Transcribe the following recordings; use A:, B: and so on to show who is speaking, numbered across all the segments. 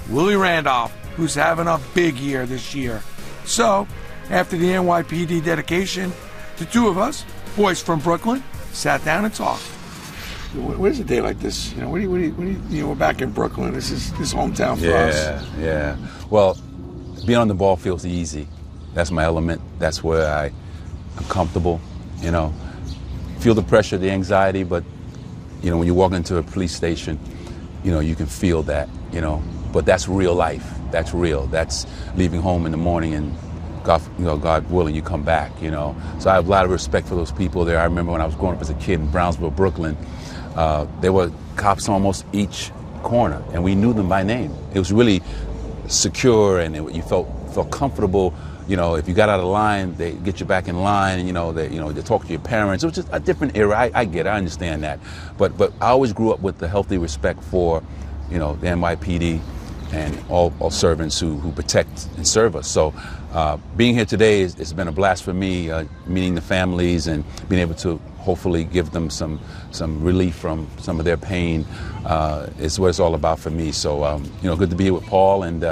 A: Willie Randolph, who's having a big year this year. So, after the NYPD dedication, the two of us, boys from Brooklyn, sat down and talked. What is a day like this? You know, we're back in Brooklyn. This is hometown for us.
B: Yeah. Well, being on the ball feels easy. That's my element. That's where I'm comfortable. You know, feel the pressure, the anxiety, but you know, when you walk into a police station, you know, you can feel that. You know, but that's real life. That's real. That's leaving home in the morning and God willing, you come back. You know, so I have a lot of respect for those people there. I remember when I was growing up as a kid in Brownsville, Brooklyn. There were cops on almost each corner, and we knew them by name. It was really secure, and you felt comfortable. You know, if you got out of line, they get you back in line, and they talk to your parents. It was just a different era. I get it, I understand that, but I always grew up with the healthy respect for, you know, the NYPD and all servants who protect and serve us. So being here today it's been a blast for me, meeting the families and being able to hopefully give them some relief from some of their pain is what it's all about for me. So good to be here with Paul, and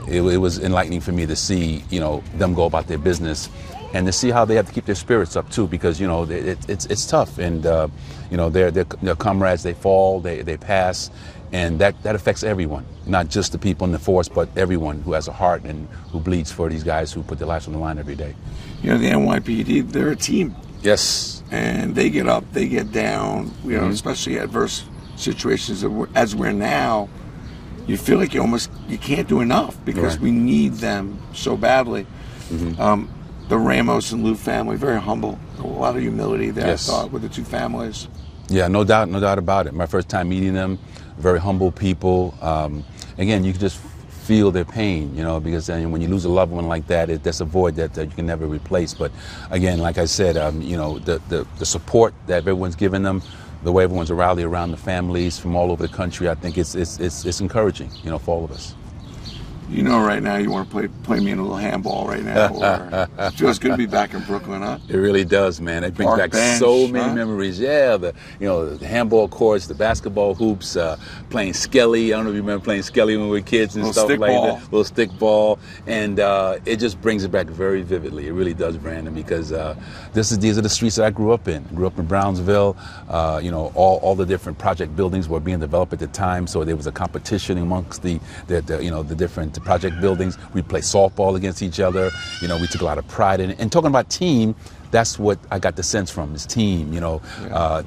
B: it was enlightening for me to see, you know, them go about their business and to see how they have to keep their spirits up too, because you know it's tough, and you know their comrades, they fall, they pass, and that affects everyone, not just the people in the force, but everyone who has a heart and who bleeds for these guys who put their lives on the line every day.
A: You know, the NYPD, they're a team.
B: Yes.
A: And they get up, they get down, you know, especially adverse situations as we're now. You feel like you can't do enough because we need them so badly. The Ramos and Lou family, very humble, a lot of humility there, yes. I thought, with the two families.
B: Yeah, no doubt about it. My first time meeting them, very humble people. Again, you can just feel their pain, you know, because when you lose a loved one like that, that's a void that you can never replace. But again, like I said, you know, the support that everyone's given them, the way everyone's rallied around the families from all over the country, I think it's encouraging, you know, for all of us.
A: You know, right now you want to play me in a little handball right now. Or it feels good to be back in Brooklyn, huh?
B: It really does, man. It brings back so many memories. Yeah, the handball courts, the basketball hoops, playing Skelly. I don't know if you remember playing Skelly when we were kids and stuff like that. Little stick ball, and it just brings it back very vividly. It really does, Brandon, because these are the streets that I grew up in. I grew up in Brownsville. You know, all the different project buildings were being developed at the time, so there was a competition amongst the different project buildings. We play softball against each other. You know, we took a lot of pride in it. And talking about team, that's what I got the sense from, this team, you know,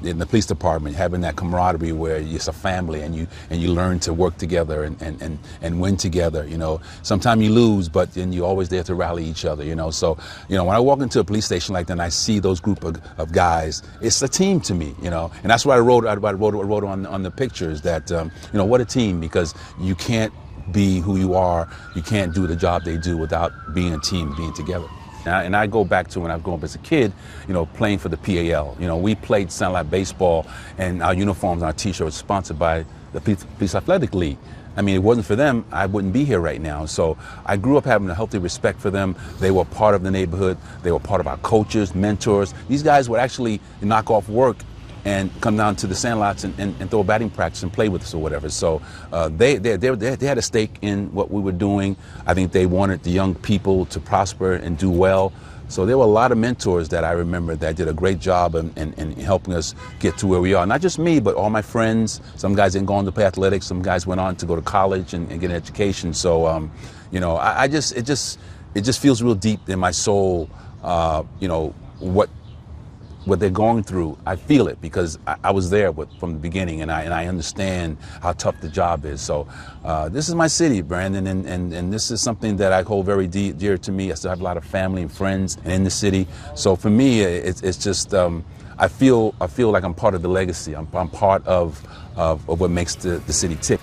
B: in the police department, having that camaraderie where it's a family and you learn to work together and win together, you know. Sometimes you lose, but then you're always there to rally each other, you know. So, you know, when I walk into a police station like that and I see those group of guys, it's a team to me, you know. And that's what I wrote on the pictures, that, you know, what a team, because you can't be who you are, you can't do the job they do without being a team, being together. And I go back to when I was growing up as a kid, you know, playing for the PAL. You know, we played Sunlight baseball, and our uniforms and our t-shirts were sponsored by the Police Athletic League. I mean, it wasn't for them, I wouldn't be here right now. So I grew up having a healthy respect for them. They were part of the neighborhood. They were part of our coaches, mentors. These guys would actually knock off work and come down to the sandlots and throw a batting practice and play with us or whatever. So they had a stake in what we were doing. I think they wanted the young people to prosper and do well. So there were a lot of mentors that I remember that did a great job in helping us get to where we are. Not just me, but all my friends. Some guys didn't go on to play athletics. Some guys went on to go to college and get an education. So, you know, it just feels real deep in my soul, you know, what they're going through. I feel it because I was there from the beginning, and I understand how tough the job is. So this is my city, Brandon, and this is something that I hold very dear to me. I still have a lot of family and friends in the city. So for me, it's just I feel like I'm part of the legacy. I'm part of what makes the city tick.